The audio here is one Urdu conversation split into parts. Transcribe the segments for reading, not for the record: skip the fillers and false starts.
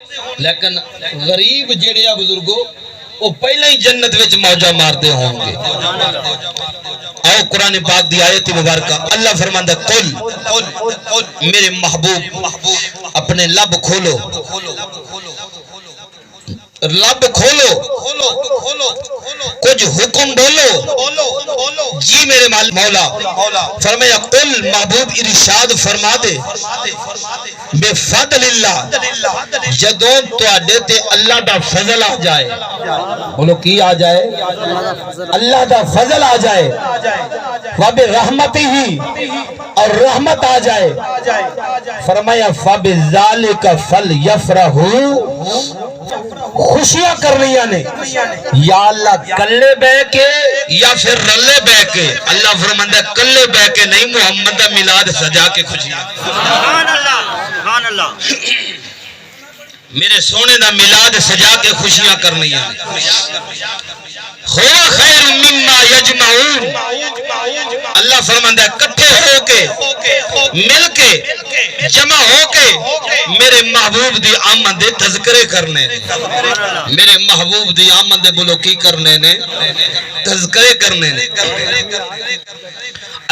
لیکن غریب جڑے آ بزرگو وہ پہلے ہی جنت وچ موجہ مارتے ہوں گے. آؤ قرآن پاک دی آیت مبارکہ اللہ فرماندا قل میرے محبوب اپنے لب کھولو لب کھولو کچھ حکم بولو جی میرے مولا فرمایا قل محبوب ارشاد فرما دے بے فضل اللہ جدوں تواڈے تے اللہ دا فضل آ جائے. بولو کی آ جائے؟ اللہ دا فضل آ جائے. وب رحمتی ہی اور رحمت آ جائے. فرمایا فبذالک فلیفرحوا خوشیاں کرنیاں نے یا اللہ کلے بہ کے یا پھر رلے بہ کے. اللہ فرماندا کلے بہ کے نہیں محمد دا میلاد سجا کے خوشیاں. سبحان اللہ سبحان اللہ. میرے سونے دا میلاد سجا کے خوشیاں کرنیاں. ہوا خیر مما یجمعون. اللہ فرماندا ہے کٹھے ہو کے مل کے جمع ہو کے میرے محبوب دی آمد دے تذکرے کرنے نے. میرے محبوب دی آمد دے بولو کی کرنے نے؟ تذکرے کرنے نے.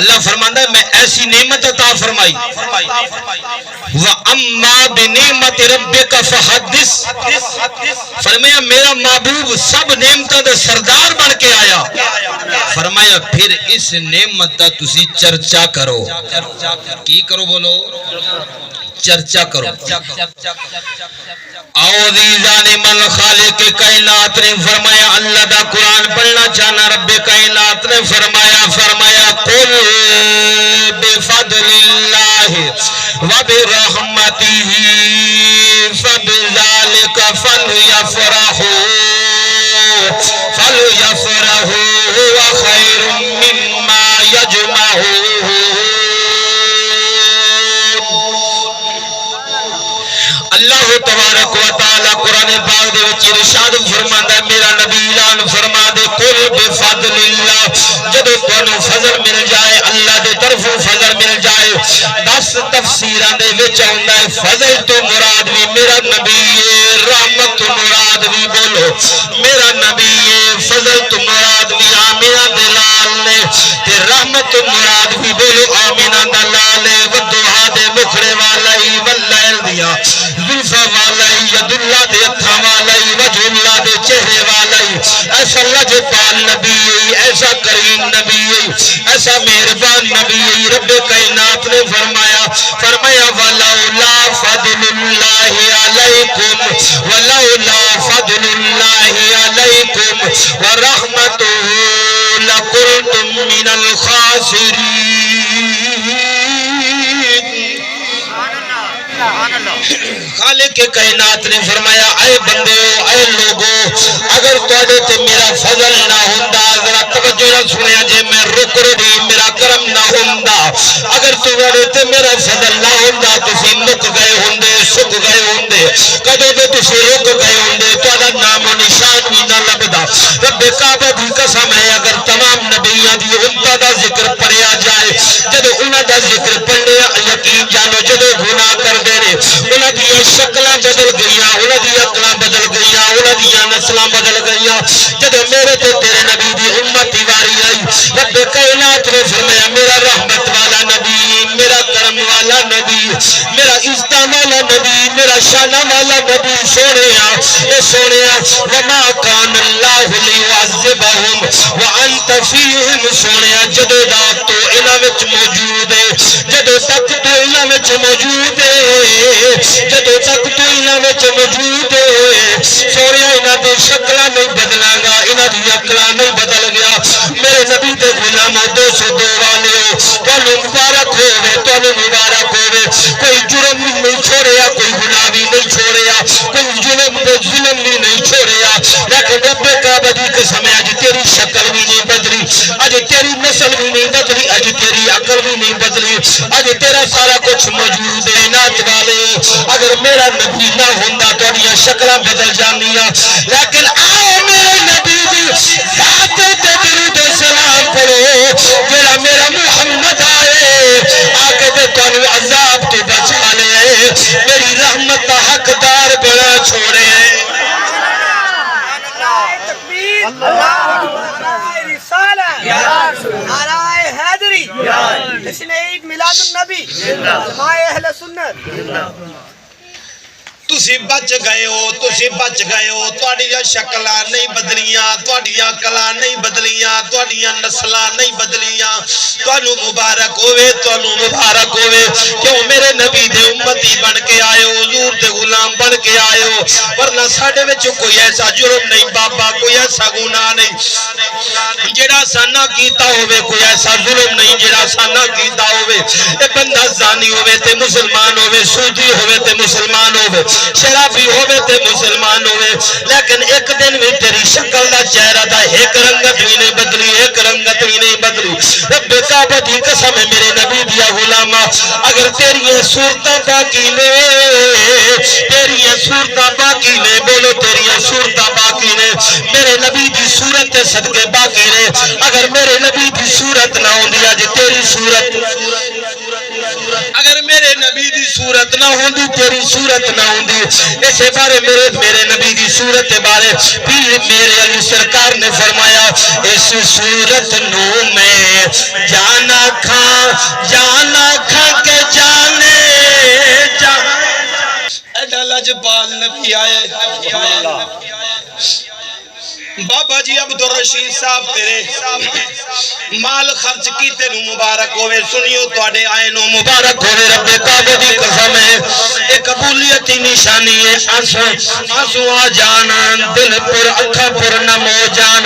اللہ فرماندا ہے میں ایسی نعمت عطا فرمائی وَأَمَّا بِنِعْمَةِ رَبِّكَ فَحَدِّثْ. فرمایا میرا محبوب سب نعمتوں دا سردار بن کے آیا. فرمایا پھر اس نعمت دا تسی چرچا کرو. کی کرو بولو؟ چرچا کرو. عزیزان من خالق کائنات نے فرمایا اللہ دا قرآن پڑھنا چاہنا رب کائنات نے فرمایا قل بفضل اللہ وبرحمتہ فبذالک فلیفرحوا هو خیر مما یجمعون. اللہ تبارک و تعالی قرآن پاک دے وچ ارشاد فرماندا ہے میرا نبی اعلان فرما دے قل بفضل اللہ جدوں تانوں فضل مل جائے اللہ دے طرفوں فضل مل جائے. 10 تفسیراں دے وچ آوندا ہے فضل تو مراد بھی میرا نبی ہے رحمت تو مراد بھی بولو میرا نبی ہے فضل تو مراد بھی آمینہ دے لال نے تے رحمت تو مراد بھی بولو آمینہ دا لال ہے. ودھا دے مکھڑے والا ہی واللیل دیا زلفا والا ہی ید اللہ دے اتھا والا ہی وجہ اللہ دے چہرے والا ہی ایسا لجپال نبی ہے ایسا کریم نبی ہے ایسا مہربان نبی ہے. رب کائنات نے فرمایا ولولا فضل اللہ علیکم ورحمتہ لکنتم من الخاسرین. خالق کائنات نے فرمایا اے بندیو اے لوگو اگر تواڈے تے میرا فضل نہ ہوندا ذرا توجہ نال سنیا جے میں رک رہی میرا کرم نہ ہوندا اگر تواڈے تے میرا فضل نہ ہوندا تسی مک گئے ہوندے سک گئے ہوندے کدے تے تسی رک گئے ہوندے تہاڈا نام و نشان بھی نہ لبدا. رب کعبہ دی قسم ہے اگر تمام نبیاں دی امت دا ذکر پڑھیا جائے جدوں انہاں دا ذکر پڑھیا یقین جانو جدوں گناہ کردے نے انہاں دی شکلاں بدل گئیاں انہاں دی عقلاں بدل گئیاں انہاں دی نسلاں بدل گئیاں. جدوں میرے تے تیرے نبی دی امت دی واری آئی رب کائنات نے فرمایا میرا رحمت والا نبی میرا کرم والا نبی میرا عزت والا نبی میرا شان والا نبی سونیا وما کان اللہ لیعذبہم وانت فیہم. سونیا جدوں تک تو انہاں وچ موجود ہے جدوں تک تو انہاں وچ موجود ہے جدوں تک تو انہاں وچ موجود ہے سونیا انہاں دی شکلاں نہیں بدلاں گا انہاں دی عقلاں نہیں بدل گیا. میرے نبی دے غلامو 202 والےو تانوں مبارک ہوے تانوں مبارک ہوے. کوئی جرم نہیں چھوڑیا کوئی گناہ بھی نہیں چھوڑیا کوئی ظلم بھی نہیں چھوڑیا لیکن رب کعبہ دی قسم ہے اج تیری شکل بھی نہیں بدلی اج تیری نسل بھی نہیں بدلی اج تیری عقل بھی نہیں بدلی اج تیرا سارا کچھ موجود ہے. نات والے اگر میرا نبی نہ ہوندا تہاڈیاں شکلاں بدل جاندیاں لیکن آؤ میرے نبی دی ذات تے درود و سلام پڑھو جڑا میرا محمد آئے آ کے تے تانوں عذاب تو بچا لے میری رحمت دا حقدار بنا جشن عید میلاد النبی جماعت اہل سنت تسی بچ گئے ہو تواڈیاں شکلاں نہیں بدلیاں تواڈیاں کلاں نہیں بدلیاں تواڈیاں نسلاں نہیں بدلیاں تانوں مبارک ہوے کیوں میرے نبی دے امتی بن کے آئے ہو حضور دے غلام بن کے آئے ہو ورنہ ساڈے وچ کوئی ایسا جرم نہیں بابا کوئی ایسا گناہ نہیں جڑا سانا کیتا ہوے کوئی ایسا ظلم نہیں جڑا سانا کیتا ہوے اے بندہ زانی ہوے تے مسلمان ہوے سودی ہوے تے مسلمان ہوے شرابی ہوئے تے مسلمان ہوئے لیکن ایک دن بھی تیری شکل دا چہرہ دا ایک رنگت بھی نہیں بدلی رب کعبہ دی قسم ہے میرے نبی دیا غلامہ اگر تیری صورتاں باقی نے بولو تیری صورتاں باقی نے میرے نبی دی صورت صدقے باقی نے اگر میرے نبی دی صورت نہ ہوندی اج تیری صورت اگر میرے نبی دی صورت نہ ہوندی تیری صورت نہ ہوندی اسے بارے میرے نبی دی صورت بارے پیر میرے علی سرکار نے فرمایا اس صورت نو میں جانا کھا کے جانے ایڈا لجپال نبی آئے بابا جی عبدالرشید صاحب تیرے مال خرچ کی تینو مبارک ہوئے سنیو توڑے آئے نو مبارک ہوئے رب کعبہ دی قسم ہے ایک قبولیتی نشانی ہے آنسو آ جان دل پر اکھا پر نمو جان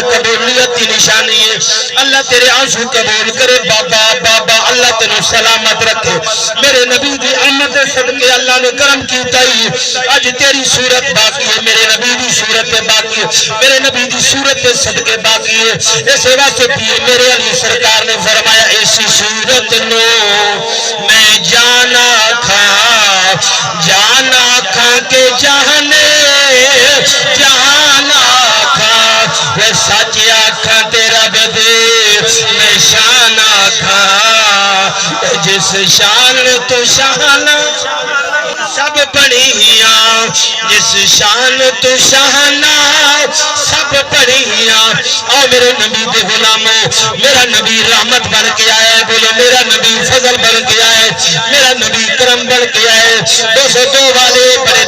قبولیتی نشانی ہے اللہ تیرے آنسو قبول کرے بابا اللہ تینو سلامت رکھے میرے نبی دی آمد صدقے اللہ نے کرم کیتا ہی آج تیری صورت باقی ہے میرے نبی دی صورت باقی ہے میرے نبی دی صورت صدقے باقی ہے اس واسطے بھی میرے علی سرکار نے فرمایا ایسی صورت نو میں جانا کھا کے جانا کھا وہ سچ آکھاں تیرا بدے میں شان آکھاں جس شان تو شان سب پڑھیاں جس شان تو شہنا سب پڑھیاں اور میرے نبی دے غلاموں میرا نبی رحمت بن کے آئے بولو میرا نبی فضل بن کے آئے میرا نبی کرم بن کے آئے 202 والے بڑے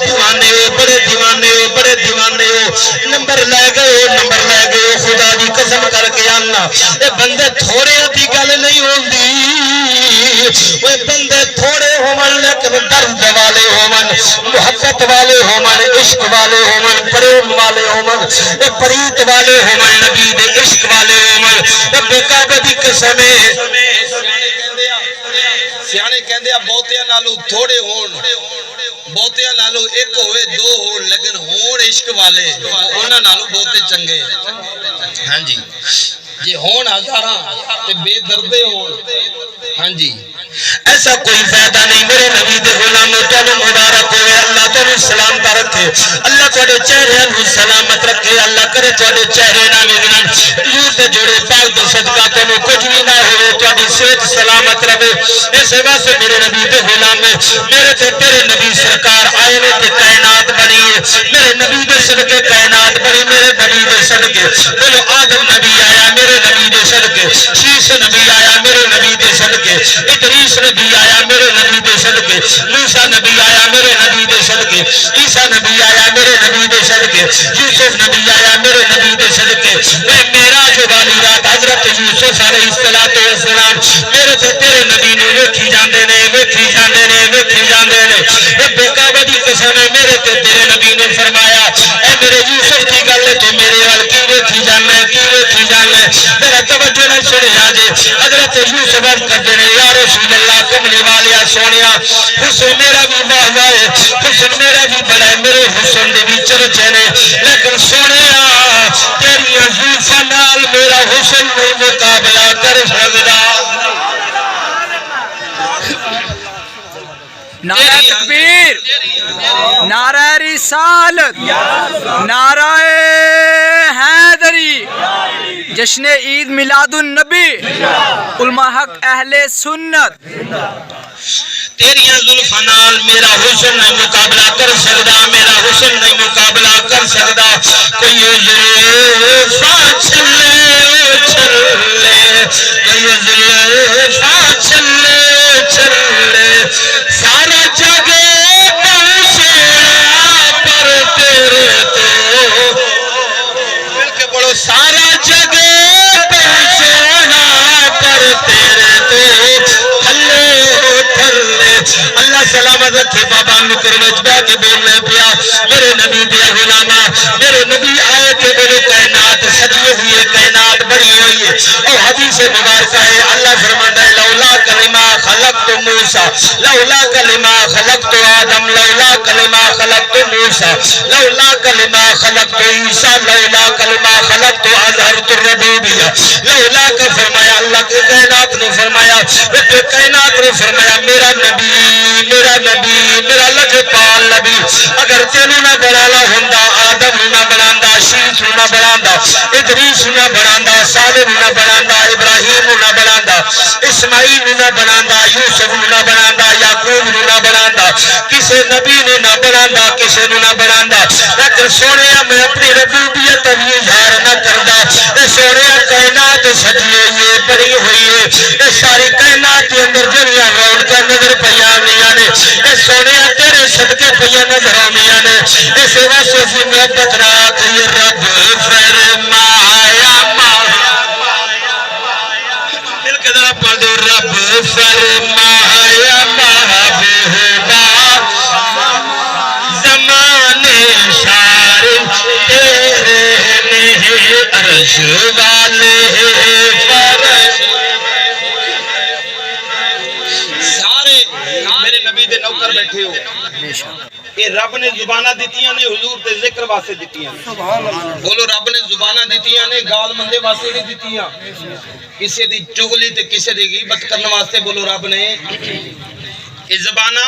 دیوانے ہو نمبر لے گئے خدا دی قسم کر کے آنا اے بندے تھوڑے دی گل نہیں ہوندی وہ بندے تھوڑے ہومن لیکن درد والے ہومن محبت والے ہومن عشق والے ہومن پریم والے ہومن پریت والے ہومن نبی دے عشق والے ہومن رب کعبہ دی قسم سیانے کہندے بہتیاں نالو تھوڑے ہون بہتیاں نالو ایک ہوئے دو ہون لیکن ہون عشق والے انہاں نالو بہتے چنگے ہاں جی یہ ہون ہزاراں تے بے دردے ہون ہاں جی ایسا کوئی فائدہ نہیں میرے نبی دے غلاموں تانوں مبارک ہوئے اللہ تانوں سلامت رکھے اللہ تواڈے چہرے نوں سلامت رکھے اللہ کرے تواڈے چہرے نہ وگڑن حضور دے جوڑے پاک دے صدقہ تانوں کچھ بھی نہ ہوے تواڈی صحت سلامت رہے اس واسطے میرے نبی دے غلام میرے تے تیرے نبی سرکار آئے نے تے کائنات بنی میرے نبی دے صدقے کائنات بنی میرے نبی دے صدقے بولو آدم نبی آیا میرے نبی دے صدقے شیش نبی آیا میرے نبی دے صدقے ادریس نبی آیا میرے نبی دے صدقے موسیٰ نبی آیا میرے نبی دے صدقے عیسیٰ نبی آیا میرے نبی دے صدقے یوسف نبی آیا میرے نبی دے صدقے اے معراج والی رات حضرت یوسف علیہ السلام میرے تے تیرے نبی نے ویکھی جاندے نے رب کعبہ دی قسم ہے میرے تے تیرے نبی نے فرمایا اے میرے یوسف دی گل تو میرے وال کی ویکھی جانا میرا توجہ نہ سنیا جے حضرت یوسف کہتے ہیں یا رسول اللہ کملی والیا سونیا حسن میرا بھی واہ ہے حسن میرا بھی بڑا ہے میرے حسن دے بھی چرچے نے لیکن سونیا تیری زلفاں نال میرا حسن نہیں مقابلہ کر سکدا نعرہ تکبیر نعرہ رسالت نعرہ حیدری جشن عید میلاد النبی علماء حق اہل سنت تیریاں زلفاں نال میرا حسن نہیں مقابلہ کر سکدا میرا حسن نہیں مقابلہ کر سکدا کوئی زلفاں چھلے کوئی محاضر وچ بیٹھ کے بولنے پیا میرے نبی دے غلاما میرے نبی آئے کہ بولے کائنات سجی ہوئی ہے کائنات بڑی ہوئی ہے اور حدیث مبارکہ ہے اللہ فرماتا ہے لولا کلمہ خلقت موسیٰ لولا کلمہ خلقت آدم لولا کلمہ خلقت موسیٰ لولا کلمہ خلقت عیسیٰ لولا کلمہ خلقت اظہرت الربوبیہ لولا کا فرمایا اللہ کے کائنات نے فرمایا کائنات نے فرمایا میرا نبی میرا لجپال نبی اگر تینوں نہ بنانا ہوندا آدم نہ بناندا شیش نہ بناندا ادریس نہ بناندا صالح نہ بناندا ابراہیم نہ بناندا اسماعیل نہ بناندا یوسف نہ بناندا یعقوب نہ بناندا کسے نبی نے نہ بناندا کسے نہ بناندا لیکن سونیا میں اپنی ربوبیت بھی اظہار نہ کردا اے سونیا کائنات سجی ہوئی ہے بڑی ہوئی ہے اے ساری کائنات کے اندر جڑیاں رونقاں نظر پیاں آنیاں نے اے سونیا تیرے صدقے پیاں نظر آنیاں نے اس واسطے سے محبت رات یہ رب فرمایا مل کے ذرا پڑھ دو رب فرمایا محبوبا زمانے سارے تیرے نے عرش والے فرش سارے میرے نبی دے نوکر بیٹھے ہو یہ رب نے زبانہ دیتیاں نے حضور تے ذکر واسطے دیتیاں بولو رب نے زبانہ دیتیاں نے گال مندے واسطے نہیں دیتیاں کسی دی چغلی تے کسی دی غیبت کرنے واسطے بولو رب نے یہ زبانہ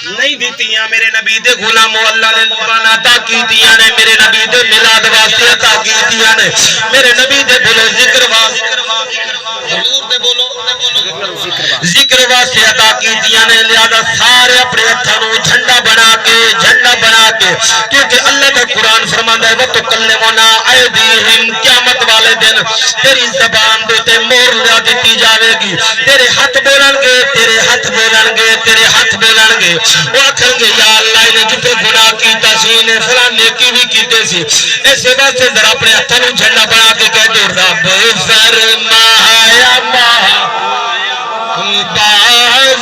نہیں دیتیاں میرے نبی دے غلامو اللہ نے زبانہ عطا کیتیاں نے میرے نبی دے میلاد واسطے عطا کیتیاں نے میرے نبی دے بولو ذکر واسطے حضور دے بولو ذکر واسطے عطا کیتیاں نے لہذا سارے اپنے ہتھاں نوں جھنڈا بنا کے کیونکہ اللہ کا قرآن فرماندا ہے وَتُكَلِّمُنَا أَيْدِيهِمْ قیامت والے دن تیری زبان دے تے مہر لا دتی جاوے گی تیرے ہاتھ بولن گے تیرے ہاتھ بولن گے تیرے ہاتھ بولن گے وہ آکھن گے یا اللہ نے جتے گناہ کیتا سی نے فلاں نیکی بھی کیتے سی اس واسطے ذرا اپنے ہاتھاں نوں جھنڈا بنا کے کہہ دو رب فرمایا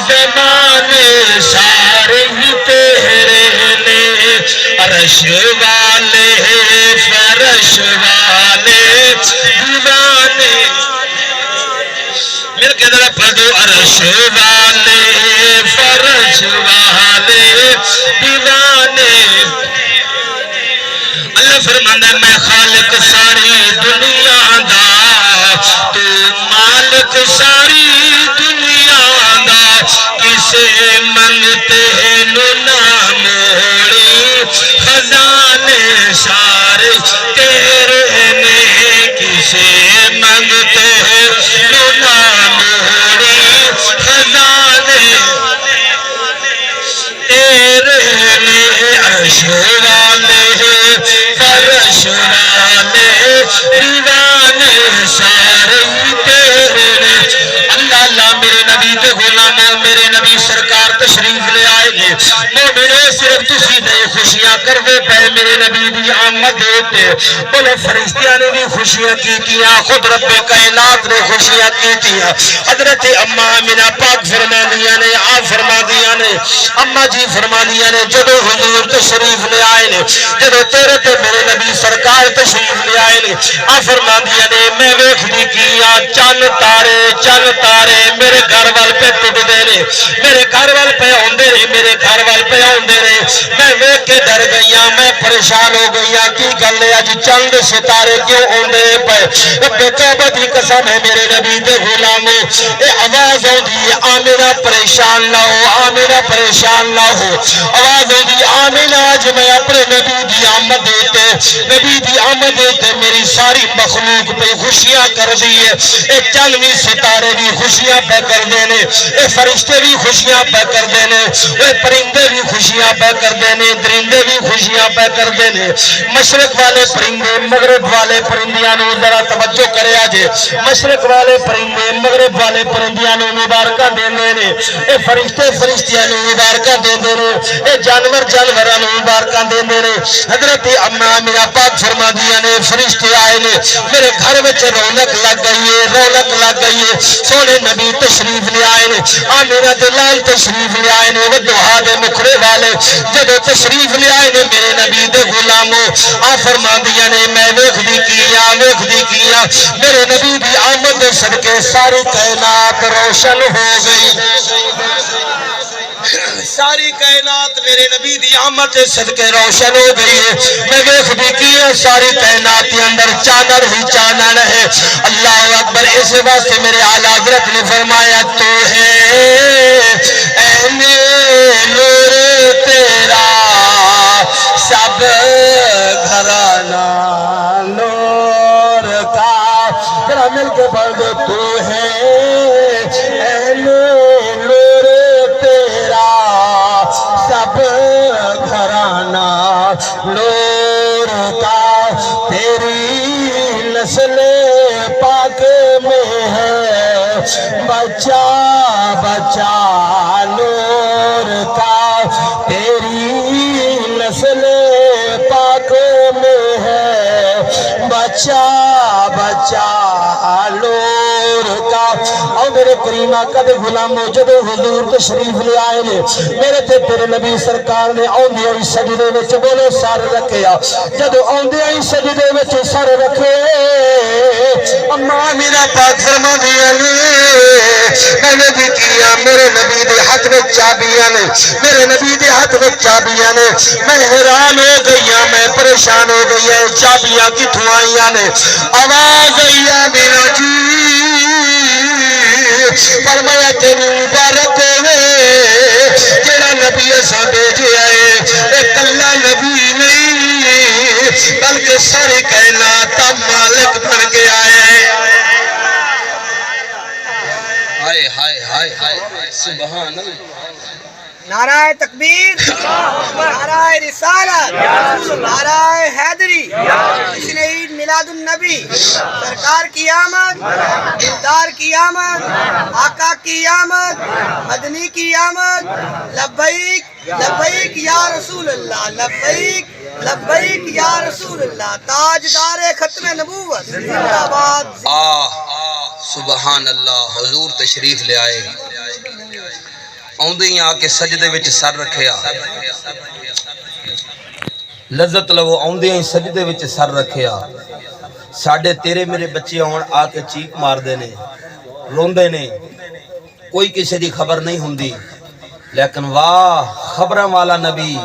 زمانے سارے ہی تیرے نے عرش والے فرش والے دیوانے مل کے ذرا پڑھ دو عرش والے فرش والے دیوانے اللہ فرماندا ہے میں خالق ساری دنیا دا تو مالک ساری دنیا دا کسے منگتے نو نہ موڑی خزانے سارے تیرے نے کسے منگتے نو نہ موڑی خزانے تیرے نے عرش والے فرش والے دیوانے سارے تیرے نے اللہ اللہ میرے نبی تے غلاموں میرے نبی سرکار تشریف لے آئے گے مومنو صرف تسی نہیں خوشیاں کر دے پے میرے نبی دی آمد ہوتے بولے فرشتیاں نے بھی خوشیاں کیتیاں خود رب کائنات نے خوشیاں کیتیاں حضرت اماں آمنہ پاک فرما دیا نے آپ فرما دیا نے اماں جی فرما دیا نے جدو حضور تشریف لے آئے نے جدو تیرے تے میرے نبی سرکار تشریف لے آئے نے آپ فرما دیا نے میں ویکھ دی کیا چل تارے میرے گھر وال پہ ٹوٹ دے نے میرے گھر وال پہ ہوندے نے میرے گھر وال پہ ہوندے نے میں ویکھ کے ڈر گئیاں میں پریشان ہو گئیاں کی گل ہے اج چند ستارے کیوں ہوندے پے رب کعبہ دی قسم ہے میرے نبی دے غلامو اے آواز ہوندی ہے آمنہ پریشان نہ ہو آمنہ پریشان نہ ہو آواز ہوندی آمنہ اج میں اپنے نبی دی آمد ہوتے میری ساری مخلوق پہ خوشیاں کر دی ہے اے چلویں ستارے بھی خوشیاں پہ کر دینے اے فرشتے بھی خوشیاں پہ کر دینے اے پرندے بھی خوشیاں پہ کر دینے درندے بھی خوشیاں پہ کر دینے مشرق والے پرندے مغرب والے پرندیاں نو ذرا توجہ کرے آجے مشرق والے پرندے مغرب والے پرندیاں نو مبارکہ دینے نے اے فرشتیاں نو مبارکہ دینے نے اے جانوراں نو مبارکہ دینے نے حضرت اماں میرا پاک فرما دیا نے فرشتے آئے نے میرے گھر وچ رونق لگ گئی ہے رونق لگ گئی ہے سونے نبی تشریف لے آئے نے آمینہ دے لال تشریف لے آئے نے ودوہا دے مکھڑے والے جدو تشریف لے آئے نے میرے نبی دے غلاموں آ فرما دیا نے میں ویکھ دی کیا میرے نبی دی آمد دے صدقے ساری کائنات روشن ہو گئی ساری کائنات میرے نبی دی آمد دے صدقے روشن ہو گئی ہے میں ویکھ دی کیا ساری کائنات کے اندر چانر ہی چانر ہے اللہ اکبر اس واسطے میرے اعلیٰ حضرت نے فرمایا تو ہے اے نور تیرا سب گھرانہ نور کا ذرا مل کے پڑھ دو تو ہے اے نور تیرا سب گھرانہ نور کا تیری نسل پاک میں ہے بچہ بچہ نور کا تیری نسل پاک میں ہے بچہ بچہ نور کا اور میرے کریمہ قد غلاموں جدو حضور تشریف لے آئے نے میرے تے تیرے نبی سرکار نے آندے ہوئی سجدے وچ بولو سر رکھیا جدو آندے ہوئی سجدے وچ سر رکھے اماں میرا پاک فرما دیا نے میں نے بھی کیا میرے نبی دے ہاتھ میں چابیاں نے میرے نبی دے ہاتھ میں چابیاں نے میں حیران ہو گئی میں پریشان ہو گئی ہے چابیاں کتھوں آئیاں نے آواز آئی میرا جی فرمایا تیرے مبارک ہوئے جیڑا نبی ایسا بھیجے آئے ایک اللہ نبی نہیں بلکہ ساری کائنات کا مالک بن کے آئے ہائے ہائے ہائے ہائے سبحان اللہ نعرہ تکبیر نعرہ رسالت نعرہ حیدری جشن عید میلاد النبی سرکار کی آمد دلدار کی آمد آقا کی آمد مدنی کی آمد لبیک لبیک یا رسول اللہ لبیک لبیک یا رسول اللہ تاجدار ختم نبوت زندہ باد سبحان اللہ حضور تشریف لے آئے آندے ہی آ کے سجدے وچ سر رکھیا لذت لو آندے ہی سجدے وچ سر رکھیا ساڈے تیرے میرے بچے آن آ کے چیک مار دے نے روندے نے کوئی کسی دی خبر نہیں ہوندی لیکن واہ خبراں والا نبی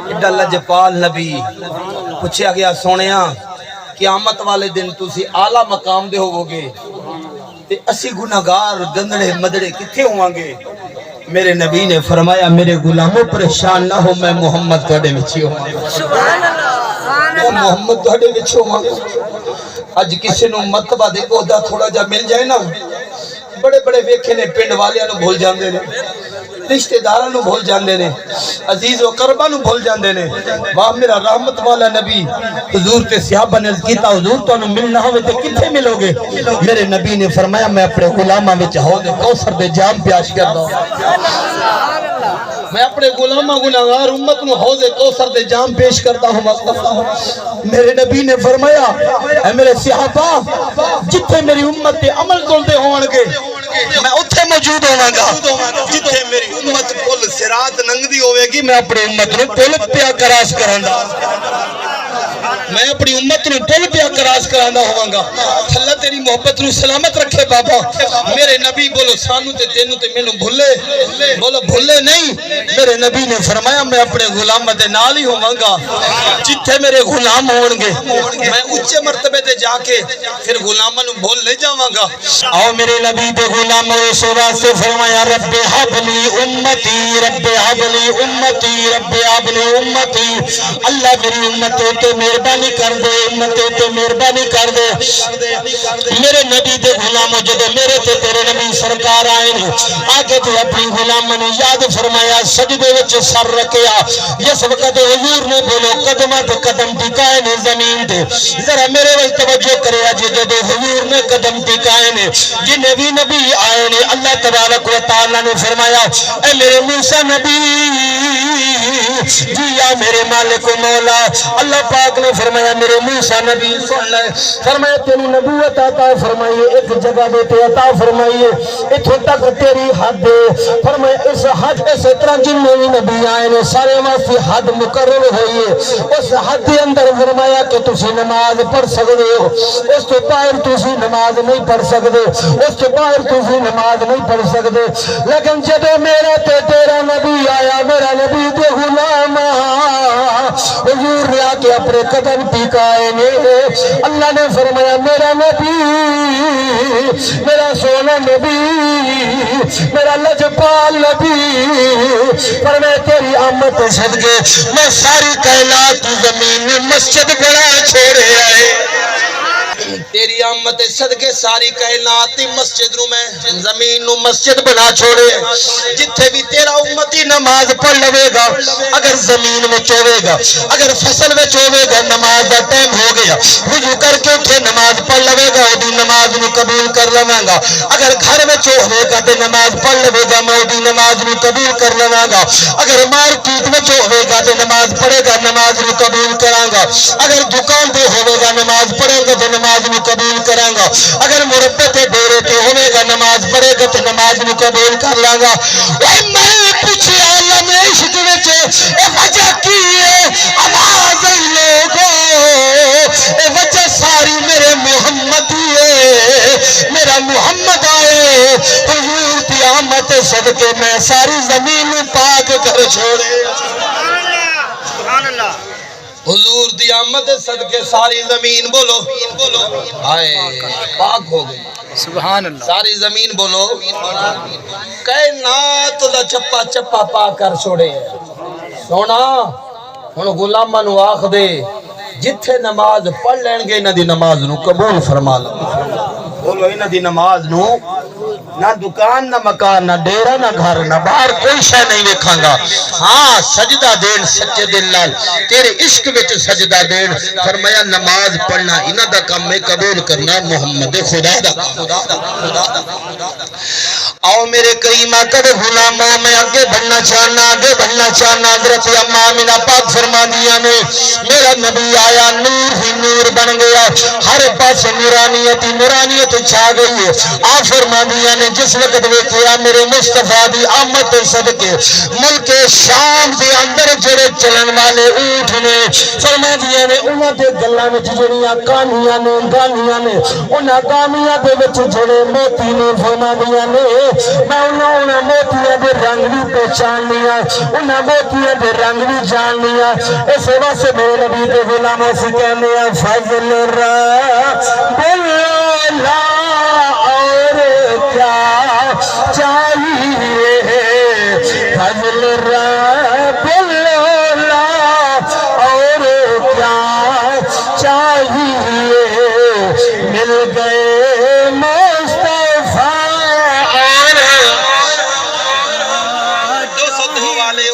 ایڈا لجپال نبی پوچھیا گیا سونیا قیامت والے دن تسی اعلیٰ مقام دے ہوو گے تے اسی گناہگار گندڑے مدڑے کتھے ہواں گے میرے نبی نے فرمایا میرے غلاموں پریشان نہ ہو میں محمد تہاڈے وچ ہوں میں محمد تہاڈے وچ ہوں اج کسی نو مرتبہ دے عہدہ تھوڑا جا مل جائے نا بڑے بڑے ویکھے نے پنڈ والیاں نو بھول جاندے نے رشتہ داراں نو بھول جاندے نے عزیز و قربا نو بھول جاندے نے واہ میرا رحمت والا نبی حضور تے صحابہ نے عرض کیتا حضور تانوں ملنا ہوے تے کتھے ملو گے میرے نبی نے فرمایا میں اپنے غلاماں وچ حوض کوثر دے جام پیاش کردا میں اپنے غلاماں گناہگار امت نو حوض کوثر دے جام پیش کرتا ہوں میرے نبی نے فرمایا اے میرے صحابہ جتھے میری امت تے عمل کرتے ہون گے میں اتھے موجود ہوواں گا جتھے میری امت پل صراط لنگدی ہوے گی میں اپنی امت نو پل پیا کراس کراندا میں اپنی امت نو پل پیا کراس کراندا ہوواں گا اللہ تیری محبت نو سلامت رکھے بابا میرے نبی بولو سانو تے تینو تے مینوں بھولے بولو بھولے نہیں میرے نبی نے فرمایا میں اپنے غلاماں دے نال ہی ہوواں گا جتھے میرے غلام ہون گے میں اونچے مرتبے تے جا کے پھر غلاماں نو بھول نہیں جاواں گا آؤ میرے نبی دے غلاموں اس واسطے فرمایا رب ہب لی امتی رب ہب لی امتی رب ہب لی امتی اللہ میری امت تے مہربانی کر دے امت تے مہربانی کر دے میرے نبی دے غلاموں جدو میرے تے تیرے نبی سرکار آئے نے آگے تو اپنی غلاموں نے یاد فرمایا سجدے وچ سر رکھیا جس وقت حضور نے بولو قدمہ تے قدم ٹکائے نے زمین تے ذرا میرے وچ توجہ کرے جدو حضور نے قدم ٹکائے نے جن بھی نبی آئے نے اللہ تبارک و تعالی نے فرمایا اے میرے موسیٰ نبی جی یا میرے مالک و مولا اللہ پاک نے فرمایا میرے موسیٰ نبی سن لے فرمایا تیری نبوت عطا فرمائیے ایک جگہ دیتے عطا فرمائیے اتھو تک تیری حد دے فرمایا اس حد اس طرح جنہیں بھی نبی آئے نے سارے واسطے حد مقرر ہوئی ہے اس حد کے اندر فرمایا کہ تسی نماز پڑھ سکتے ہو اس تو باہر تسی نماز نہیں پڑھ سکتے اس تو باہر تسی نماز نہیں پڑھ سکتے لیکن جب میرا تے تیرا نبی آیا میرا نبی دے غلام حضور نے آکے اپنے قدم ٹکائے نے اللہ نے فرمایا میرا نبی میرا سونا نبی میرا لجپال نبی فرمایا تیری آمد صدقے میں ساری کائنات زمین میں مسجد بنا چھوڑے آئے تیری آمد صدقے ساری کائنات مسجد نو میں زمین نو مسجد بنا چھوڑے جتھے بھی تیرا امتی نماز پڑھ لوے گا اگر زمین میں چوے گا اگر فصل میں چوے گا نماز دا ٹائم ہو گیا وضو کر کے اٹھے نماز پڑھ لوے گا وہ نماز نو قبول کر لواں گا اگر گھر میں چوے گا تے نماز پڑھ لوے گا میں وہ نماز نو قبول کر لواں گا اگر مارکیٹ میں چوے گا تے نماز پڑھے گا نماز نو قبول کراں گا اگر دکان پہ ہوے گا نماز پڑھے گا تے نماز نو قبول کراں گا اگر مربے تے ڈیرے تے ہوے گا نماز پڑھے گا تے نماز نو قبول کر لاں گا اوے میں پوچھے عالم عشق وچ اے وجہ کی ہے آواز لوگو اے وجہ ساری میرے محمد ہے میرا محمد آئے حضور دی آمد صدقے میں ساری زمین پاک کر چھوڑے سبحان اللہ حضور دی آمد صدقے ساری زمین بولو آئے پاک ہو گئی سبحان اللہ ساری زمین بولو کائنات دا چپا چپا پاک کر چھوڑے سونا ہن غلاماں نو آکھ دے جتھے نماز پڑھ لین گے انہاں دی نماز نو قبول فرما لو بولو انہاں دی نماز نو نہ دکان نہ مکان نہ ڈیرا نہ گھر نہ باہر کوئی شے نہیں ویکھاں گا ہاں سجدہ دین سچے دل نال تیرے عشق وچ سجدہ دین فرمایا نماز پڑھنا انہاں دا کم میں قبول کرنا محمد خدا دا آؤ میرے کریم آقا دے غلاموں میں آگے بڑھنا چاہنا حضرت اماں آمینہ پاک فرما دیا نے میرا نبی آیا نور ہی نور بن گیا ہر پاس نورانیت چھا گئی ہے آ فرما دیا نے جس وقت ویکھیا میرے مصطفیٰ دی آمد صدقے ملک شام دے اندر جڑے چلن والے اونٹ نے فرما دیا نے انہاں دے گلاں وچ جڑیاں کہانیاں نے گانیاں نے انہاں گانیاں دے وچ جڑے موتی نے فرما دیا نے میں انہاں موتیاں دے رنگ بھی پہچان لیا انہاں موتیاں دے رنگ بھی جان لیا اس واسطے میرے نبی دے غلاموں سے کہنے ہیں فضل رب اللہ اور کیا چاہیے فضل رب اللہ اور کیا چاہیے مل گئے مصطفیٰ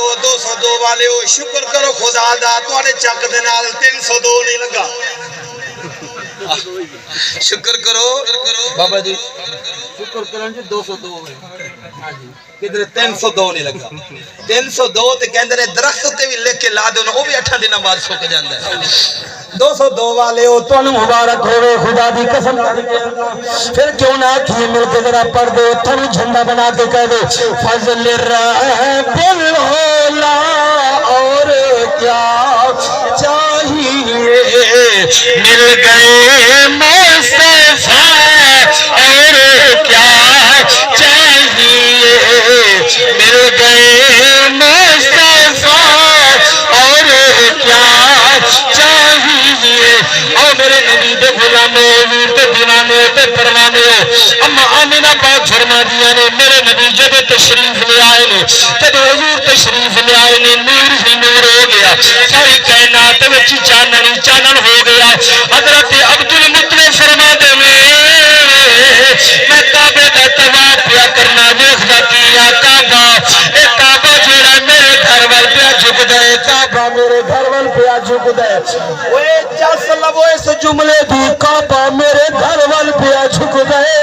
اور 202 والے ہو شکر کرو خدا دا تواڈے چک دے نال 302 نہیں لگا شکر کرو بابا جی شکر کرن جی 202 کدھر 302 نہیں لگا 302 تے کہندے نے درخت تے بھی لکھ کے لا دو نا او بھی 8 دن بعد سوک جاندا ہے 202 والے ہو تانوں مبارک ہوے خدا دی قسم پھر کیوں نہ کھی مل کے ذرا پڑھ دو تھانوں جھنڈا بنا کے کہہ دو فضل رب اللہ اور کیا چاہیے مل گئے مصطفیٰ اور کیا چاہیے مل گئے مصطفیٰ اور کیا چاہیے اور میرے نبی دے غلاموں حضور دے دیوانے تے پروانے اما آمینہ پاک فرما دیا نے میرے نبی جب تشریف لے آئے نے جب حضور تشریف لے آئے نے نور ہی نور ہو گیا ساری کائنات وچ چانن ہو گیا حضرت عبد المطلب فرما دے میں کعبے دا طواف پیا کرنا ویکھدا کیا کعبہ اے کعبہ جڑا میرے گھر ول پیا جھکدا ہے کعبہ میرے گھر ول پیا جھکدا ہے اوے جس لو اس جملے دی کعبہ میرے گھر ول پیا جھکدا ہے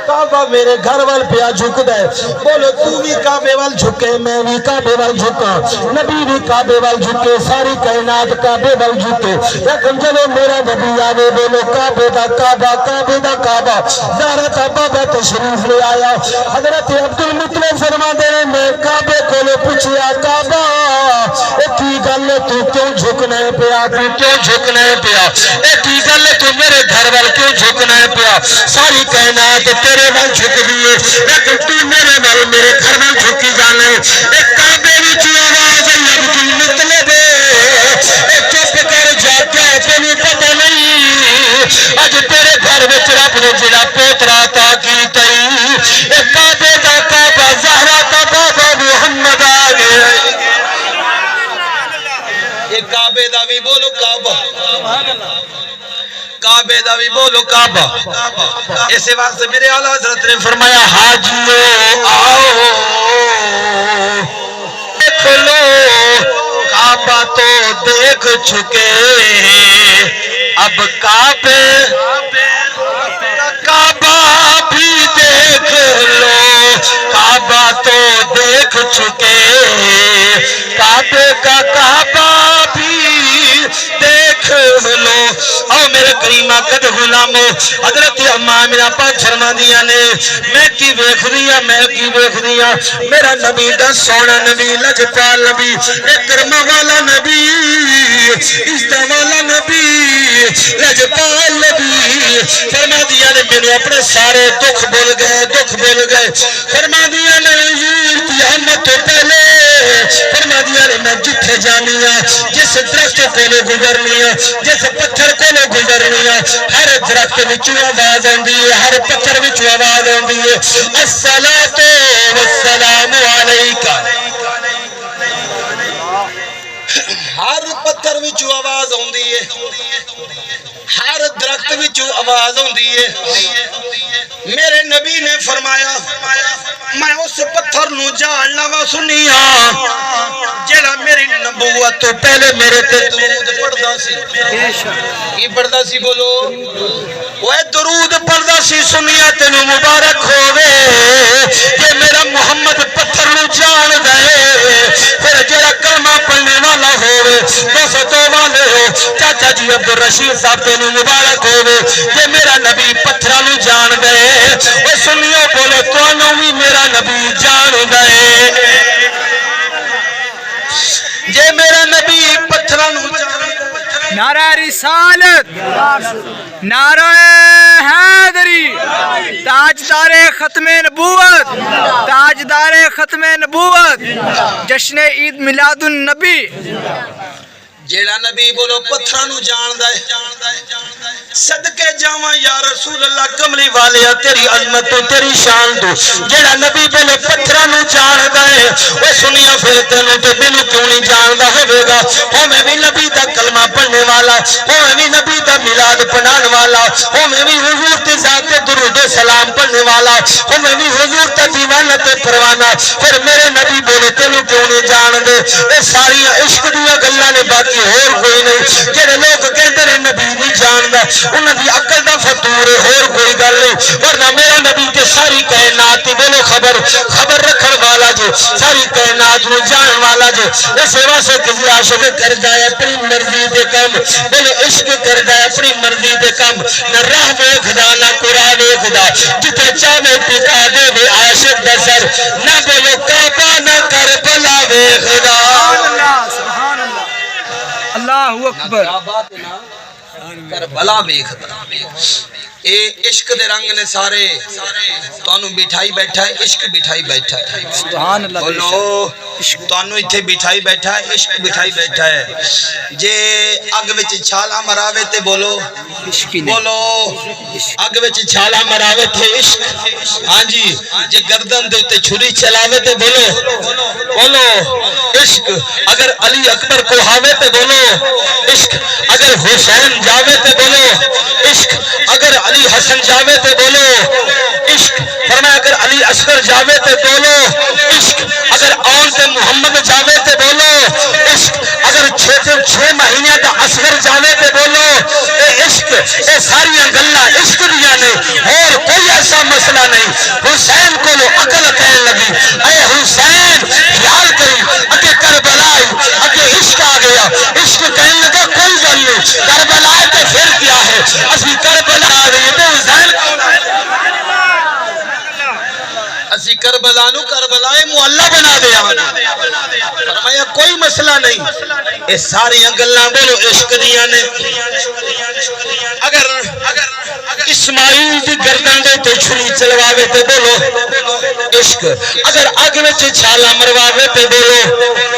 کعبہ میرے گھر وال پیا جھک دے بولو تو بھی کعبے وال جھکے میں بھی کعبے وال جھکا نبی بھی کعبے وال جھکے ساری کائنات کعبے وال جھکے لیکن جب میرا نبی آوے بولو کعبے دا کعبہ کعبے دا کعبہ زیارت بابا تشریف لے آیا حضرت عبدالمطلب فرما دے میں کعبے کو لے پوچھیا کعبہ کی گل تو کیوں جھکنا ہے پیا تو کیوں جھکنا ہے پیا کی گل تو میرے گھر وال کیوں جھکنا ہے پیا ساری کائنات تیرے وال جھک دیئے لیکن تو میرے وال میرے گھر وال جھکی جانے ایک کعبے وچ آواز عبدالمطلب ایک چپ کر جا کے تینوں پتہ نہیں اج تیرے گھر وچ رب نے جڑا پوترا عطا کیتا اے کعبے دا کعبہ زہرا دا بابا محمد آ گیا یہ کعبے دا بھی بولو کعبہ کعبے دا بھی بولو کعبہ اسے واسطے میرے اعلیٰ حضرت نے فرمایا حاجیو آؤ دیکھ لو کعبہ تو دیکھ چکے اب کعبہ بھی دیکھ لو کعبہ تو دیکھ چکے کعبے کا کعبہ بھی دیکھ لو او میرے کریمہ قد غلامو حضرت اماں میرا پاک فرما دیا نے میں کی ویکھ دیا میرا نبی دا سونا نبی لجپال نبی اکرمہ والا نبی عزت والا نبی لجپال نبی فرما دیا نے میں نے اپنے سارے دکھ بھول گئے فرما دیا نے حضور قیامت تو پہلے فرما دیا نے میں جتھے جانی ہاں جس درخت کو گزرنی ہے جس پتھر کو گزرنی ہے ہر درخت وچوں آواز آندی ہے ہر پتھر وچوں آواز آندی ہے الصلاۃ والسلام علیکہ ہر پتھر وچوں آواز آندی ہے ہر درخت وچوں آواز آندی ہے میرے نبی نے فرمایا میں اس پتھر نو جاننا وا سنیا جڑا میری نبوت تو پہلے میرے تے درود پڑھدا سی کی پڑھدا سی بولو اوے درود پڑھدا سی سنیا تینو مبارک ہووے کہ میرا محمد پتھر نو جان دے پھر جڑا کلمہ پڑھنے والا ہووے دوستو والے ہو چاچا جی عبدالرشید صاحب تینو مبارک ہووے کہ میرا نبی پتھراں نو جان دے او سنیو بولو تانوں وی میرا نبی جان دے جے میرا نبی پتھراں نو جان دے نعرہ رسالت نعرہ حیدری تاجدار ختم نبوت جشن عید میلاد النبی جیڑا نبی بولو پتھراں نو جان دے صدقے جاواں یا رسول اللہ کملی والیا تیری عظمت تو تیری شان تو جیڑا نبی بولو پتھراں نو جان دے او سنیا پھر تینوں تے مینوں کیوں نہیں جاندا ہوے گا میں بھی نبی دا کلمہ پڑھنے والا میں بھی نبی دا میلاد پڑھان والا میں بھی حضور تے ذات درود و سلام پڑھنے والا میں بھی حضور تے دیوانہ تے پروانہ پھر میرے نبی بولے تینوں کیوں نہیں جان دے اے ساری عشق دیاں گلاں نے باقی اور کوئی نہیں جڑے لوگ کہندے نے نبی نہیں جاندا انہاں دی عقل دا فطور اور کوئی گل نہیں ورنہ میرا نبی تے ساری کائنات دی بولو خبر رکھن والا جو ساری کائنات نو جان والا جو اس واسطے کسی عاشق کردا ہے اپنی مرضی دے کم بولو عشق کردا ہے اپنی مرضی دے کم نہ راہ ویکھدا نہ قرآن ویکھدا جتے چاہے ٹکا دے وے عاشق دا سر نہ بولو کعبہ نہ کربلا ویکھدا سبحان اللہ اللہ اکبر کربلا ویکھدا اے عشق دے رنگ نے سارے تانوں بٹھائی بیٹھا ہے عشق بٹھائی بیٹھا ہے سبحان اللہ بولو تانوں ایتھے بٹھائی بیٹھا ہے عشق بٹھائی بیٹھا ہے جے اگ وچ چھالا مراوے تے بولو بولو اگ وچ چھالا مراوے تے عشق ہاں جی جے گردن دے تے چھری چلاوے تے بولو عشق اگر علی اکبر کو ہاوے تے بولو عشق اگر حسین جاوے تے بولو عشق اگر علی حسن جاوے تے بولو عشق فرمایا اگر علی اصغر جاوے تے بولو عشق اگر اون تے محمد جاوے تے بولو عشق اگر 6 مہینے دا اصغر جاوے تے بولو اے عشق اے ساری گلاں عشق دیاں نے اور کوئی ایسا مسئلہ نہیں مسئلہ نہیں، یہ ساری گلاں بولو عشق دیاں نے۔ اگر اسماعیل دی گردن دے تے چھری چلواوے تے بولو عشق، اگر اگ وچ چھالا مرواوے تے بولو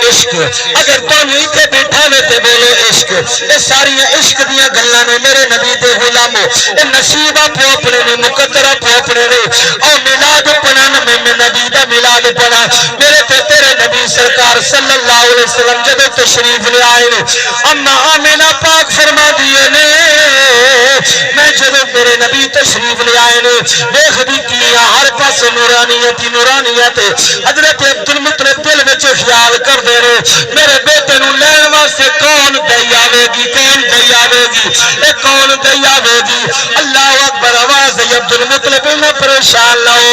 عشق، اگر تانوں ایتھے بٹھاوے تے بولو عشق۔ یہ ساری عشق دیاں گلاں نے میرے نبی دے غلامو، اے نصیب اپنے اپنے نے، مقدر اپنے اپنے نے، او میلاد پڑھن میں نبی دا میلاد پڑھا میرے تے تیرے نبی سرکار صلی اللہ علیہ وسلم جب تشریف لے آئے نے، اما آمینہ پاک فرما دیے نے میں جب میرے نبی تشریف لے آئے نے دیکھ دی کیا ہر پاس نورانیت ہی نورانیت، حضرت عبدالمطلب دل وچ خیال کر دے رہے میرے بیٹے نو لین واسطے کون دئی آوے گی، کون دئی آوے گی، اے کون دئی آوے گی۔ اللہ اکبر، آواز ہے عبدالمطلب میں پریشان لاؤ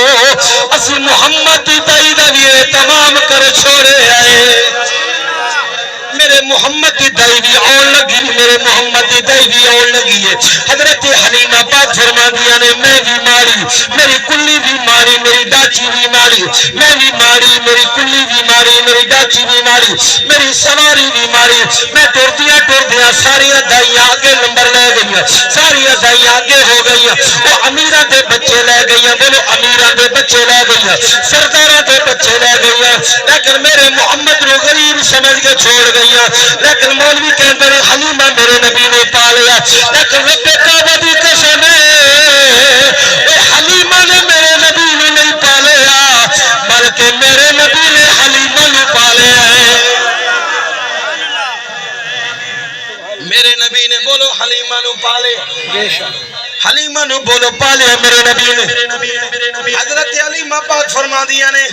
اسی محمد دی دئی دا بھی تمام کر چھوڑے آئے، میرے محمد دی دائی بھی آن لگی، میرے محمد دی دائی بھی آن لگی ہے۔ حضرت حلیمہ پاک فرما دیا نے میں بھی ماری، میری کلی بھی ماری، میری ڈاچی بھی ماری، میں بھی ماری، میری کلی بھی ماری، میری ڈاچی بھی ماری، میری سواری بھی ماری، میں ٹردیاں ساریاں دائیاں آگے نمبر لے گئی، ساریاں دائیاں آگے ہو گئی، وہ امیرہ دے بچے لے گئی، بولو امیرہ دے بچے لے گئی، سردارہ دے بچے لے گئی، لیکن میرے محمد رو غریب سمجھ کے چھوڑ گئی، لیکن مولوی کہتے ہیں حلیمہ میرے نبی نے پالیا، لیکن رب کعبہ دی قسم اے حلیمہ نے میرے نبی نے نہیں پالیا بلکہ میرے نبی نے حلیمہ نے پالیا ہے۔ میرے نبی نے بولو حلیمہ نے پالیا، حلیمہ نو بولو پالے میرے نبی نے۔ حضرت حلیمہ پاک فرما دیا نے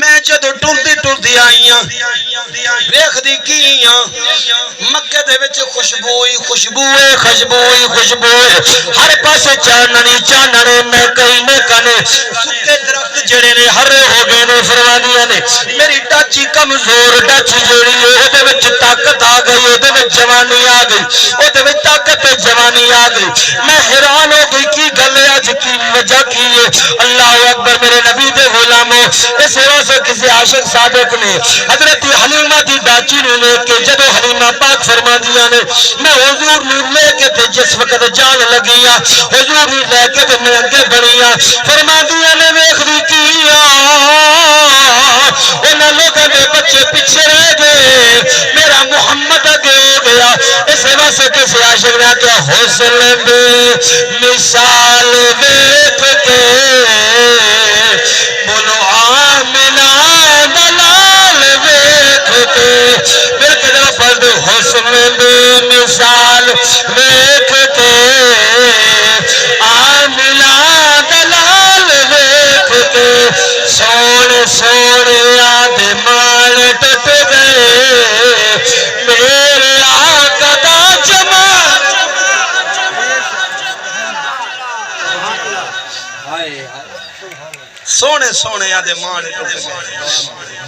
میں جدو ٹردی آئیاں ویکھ دی کیاں مکے دے وچ خوشبوئی خوشبوئے خوشبوئی خوشبوئے ہر پاسے چاننی چاننے میں کئی میں کنے سکے درخت جڑے نے ہرے ہو گئے نے۔ فرما دیا نے میری ڈاچی کمزور ڈاچی جڑی ہے او دے وچ طاقت آ گئی، او دے وچ جوانی آ گئی، او دے وچ طاقت جوانی آ گئی۔ میں حیران ہو گئی کی گل ہے اج کی وجہ کی ہے۔ اللہ اکبر، میرے نبی دے غلاموں اس واسطے کسی عاشق صادق نے حضرت حلیمہ دی ڈاچی نو لے کے جدو حلیمہ پاک فرما دیا نے میں حضور نو لے کے تے جس وقت جان لگیا حضور نو لے کے تے میں اگے بڑھیا فرما دیا نے ویکھ دی کیا انہاں لوگاں دے بچے پیچھے رہ گئے، میرا محمد اگے ہو گیا۔ اس واسطے کسی عاشق نے کیا حسن دے مثال ویکھ کے بولو آمنہ دلال ویکھ کے، میرے کدھر فرد حسن دے مثال ویکھ کے آمنہ دلال ویکھ کے سونے سونے آدھ مال ٹٹ گئے میرے آقا دا جمال۔ سونے سونے آدھے مان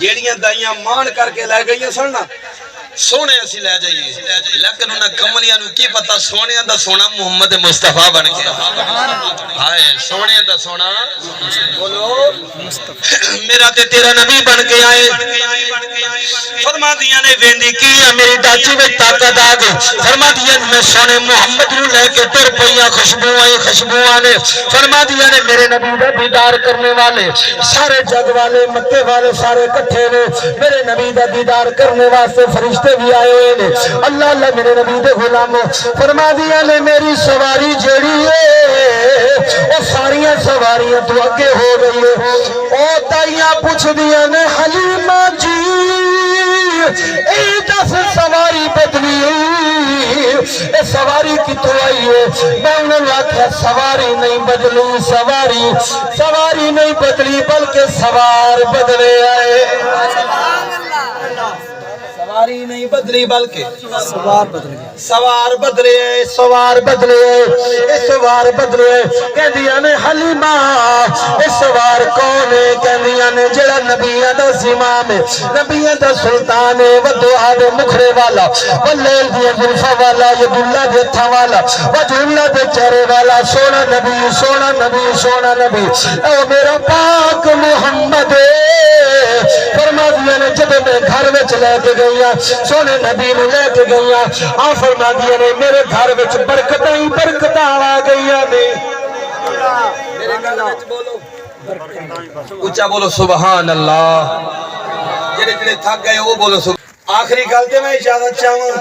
جیڑیاں دائیاں مان کر کے لے گئی سننا سونے اسی لے جائیے، لیکن انہاں کملیاں نو کی پتا سونے دا سونا محمد مصطفیٰ بن کے ہائے سونے دا سونا بولو میرا تے تیرا نبی بن کے آئے۔ فرما دیا نے ویندی کی میری ڈاچی میں طاقت آ گئی، فرما دیا میں سونے محمد نو لے کے ٹر پئیاں خوشبوئیں نے۔ فرما دیا نے میرے نبی دا دیدار کرنے والے سارے جگ والے مکے والے سارے کٹھے نے، میرے نبی دا دیدار کرنے واسطے فرشتے بھی آئے ہوئے نے۔ اللہ اللہ میرے نبی دے غلاموں فرما دیا نے میری سواری جڑی ہے او ساریاں سواریاں تو اگے ہو گئی ہے۔ او تائیاں پوچھ دیا نے حلیمہ جی اے دس سواری بدلی اے سواری کتوں آئی ہے؟ میں انہوں نے آکھا سواری نہیں بدلی، سواری نہیں بدلی بلکہ سوار بدلے آئے۔ سواری نہیں بدلی بلکہ سوار بدلے، سوار بدلے، سوار بدلے، سوار بدلے۔ کہندیاں نے حلیمہ اے سوار کون ہے؟ کہندیاں نے جڑا نبیاں دا زمام ہے، نبیاں دا سلطان ہے، ودعا دے مکھرے والا واللیل دی زلفا والا یداللہ دے ہتھاں والا وجہاللہ دے چہرے والا سونا نبی سونا نبی سونا نبی اے میرا پاک محمد فرما دیا نے جب میں گھر وچ لے کے گئیاں سونے نبی نو لے کے گئیاں آ فرما دیا نے میرے گھر وچ برکتاں ہی برکتاں آ گئیاں نے میرے گھر وچ بولو اونچا بولو سبحان اللہ جڑے جڑے تھک گئے وہ بولو آخری گل تے میں اجازت چاہواں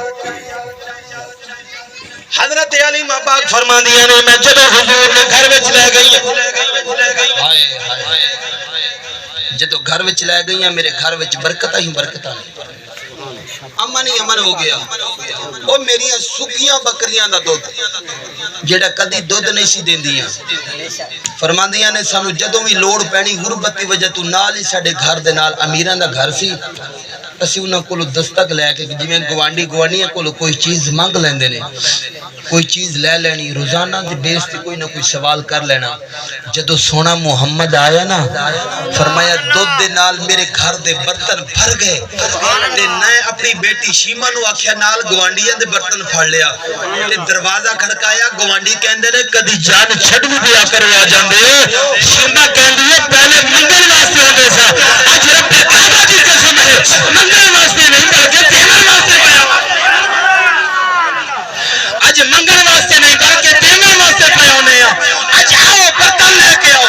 حضرت علی ماں پاک فرما دیا نے میں جدو حضور نے گھر وچ لے گئی جدو گھر وچ لے گئی میرے گھر وچ برکتاں ہی برکتاں امن ہی امن ہو گیا او میری سکیاں بکریاں دا دودھ جیڑا کدی دودھ نہیں سی دیندیاں فرماندیاں نے سانو جدوں بھی لوڑ پینی غربت دی وجہ تو نال ہی ساڈے گھر دے نال امیراں دا گھر سی اسی انہاں کولو دستک لے کے جویں گوانڈی گوانڈیاں کولو کوئی چیز مانگ لیندے نے کوئی چیز لے لینی روزانہ دی بیس تے کوئی نہ کوئی سوال کر لینا جدو سونا محمد آیا نا فرمایا دودھ دے نال میرے گھر دے برتن بھر گئے تے میں اپنی بیٹی شیما نو آکھیا نال گوانڈیاں دے برتن پھڑ لیا تے دروازہ کھڑکایا گوانڈی کہندے نے کدی جان چھڈ بھی دیا کرو آ جاندے شیما کہندی ہے پہلے منگل واسطے ہوندے سا اج رب کعبہ دی قسم ہے منگل واسطے نہیں بلکہ دیوار واسطے پیا اج منگل واسطے نہیں بلکہ دیوار واسطے پیا ہونے اج آؤ برتن لے کے آؤ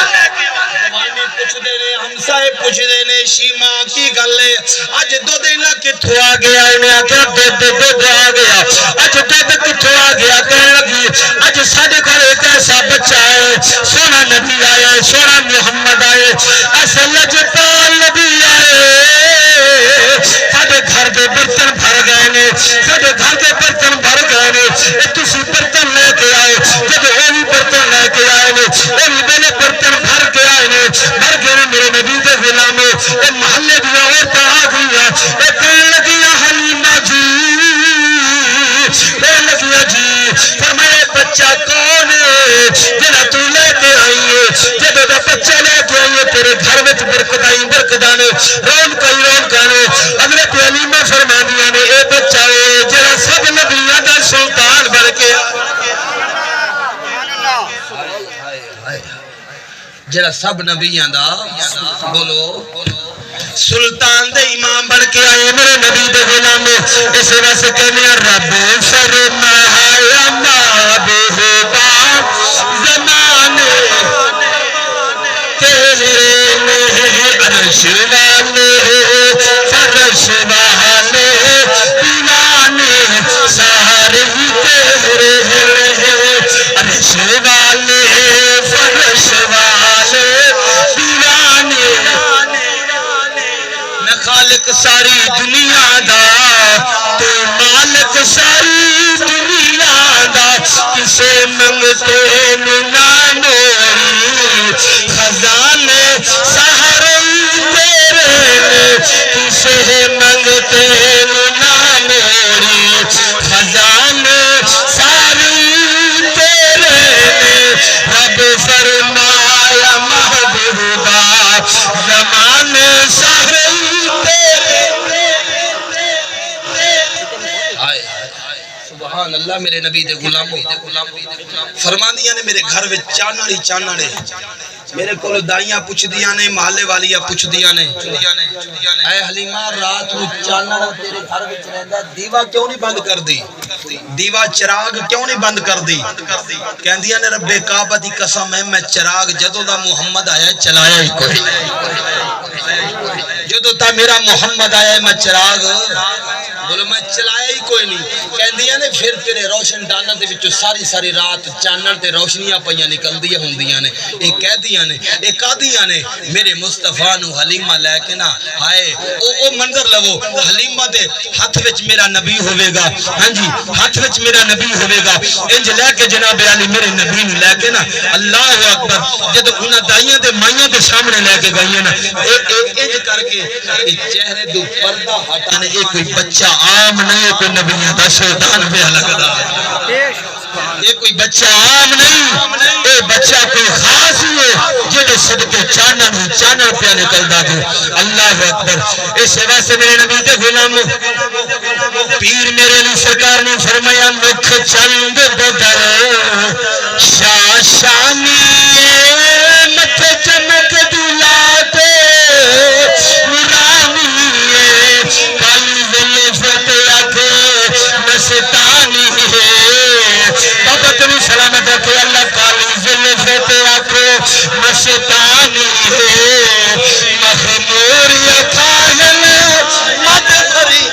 گوانڈی پوچھ دے نے ہمسائے پوچھ دے نے شیما کی گل ہے اج دودھ نہ کتھوں آ گیا انہیں آکھیا دودھ آ گیا اج دودھ کتھوں آ گیا کہنے لگی اج ساڈے گھر ایک ایسا بچہ ہے سونا نبی آیا ہے سونا محمد آئے ایسا لجپال نبی آئے ساڈے گھر دے برتن بھر گئے نے ساڈے گھر دے برتن بھر گئے نے تسی برتن لے کے آئے جب وہ بھی برتن لے کے آئے نے وہ بھی میرے برتن بھر کے آئے نے بھر کے میرے نبی دے غلام اے محلے دی عورتاں آ گئیاں اے کہنے لگیاں حلیمہ جی کہنے لگیاں جی فرمایا بچہ کون ہے جڑا تو لے کے آئی ہے جب دا بچہ لے کے آئی ہے تیرے گھر وچ برکتاں ہی برکتاں نے رونقاں ہی رونقاں نے حضرت حلیمہ فرماندیاں نے اے بچہ ہے جڑا سب نبیاں دا سلطان بن کے جڑا سب نبیاں دا بولو سلطان دے امام بن کے آئے میرے نبی دے غلام اس واسطے کہنے رب فرمایا محبوبا زمانے تیرے میں عرش والے فرش والے دیوانے سارے تیرے عرش والے فرش والے دیوانے میں خالق ساری دنیا دا تو مالک ساری دنیا دا کسے منگتے نہ موری خزانے سہارے تیرے کسے منگتے نہ موری خزانے ساری تیرے رب فرمایا محبوبا زمانے سارے سبحان اللہ میرے نبی دے غلاموں فرماندیاں نے میرے گھر وچ چانڑی چانڑے میرے کول دائیاں پوچھ دیاں نے محلے والیاں پوچھ دیاں نے اے حلیمہ رات نو چانڑ تیرے گھر وچ رہندا دیوا کیوں نہیں بند کر دی دیوا چراغ کیوں نہیں بند کر دی کہندیاں نے رب کعبہ دی قسم ہے میں چراغ جدوں دا محمد آیا چلایا ہی کوئی جدوں تا میرا محمد آیا میں چراغ بولو میں چلایا ہی کوئی نہیں کہندیاں نے پھر تیرے روشن داناں دے وچوں ساری ساری رات چانن تے روشنیاں پیاں نکلدیاں ہوندیاں نے اے کہدیاں نے اے کہدیاں نے میرے مصطفیٰ نو حلیمہ لے کے نا ہائے او منظر لو حلیمہ دے ہاتھ وچ میرا نبی ہوے گا ہاں جی ہاتھ وچ میرا نبی ہوے گا انج لے کے جناب علی میرے نبی نو لے کے نا اللہ اکبر جد انہاں دائیاں تے مائیاں دے سامنے لے کے گئیاں نا انج کر کے چہرے دو پردہ ہٹا نے اے کوئی بچہ عام نہیں کوئی نبیوں دا سلطان پہ لگدا یہ کوئی بچہ عام نہیں اے بچہ کوئی خاص ہی ہے جڑے صدقے چانن پیا نکلدا جو اللہ اکبر اس واسطے میرے نبی دے غلامو پیر میرے علی سرکار نے فرمایا لکھ چند بدر شاہ شانی متھے چمک دلاتے نورانی کالی زلفت آنکھے مستانی بابا تمہیں سلامت رکھے اللہ کالی زلفت آنکھے مستانی مخمور یکانل مد بری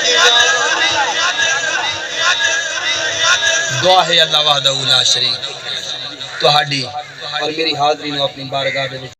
دعا ہے اللہ وحدہ لا شریک تو ہاڈی اور میری حاضری نو اپنی بارگاہ میں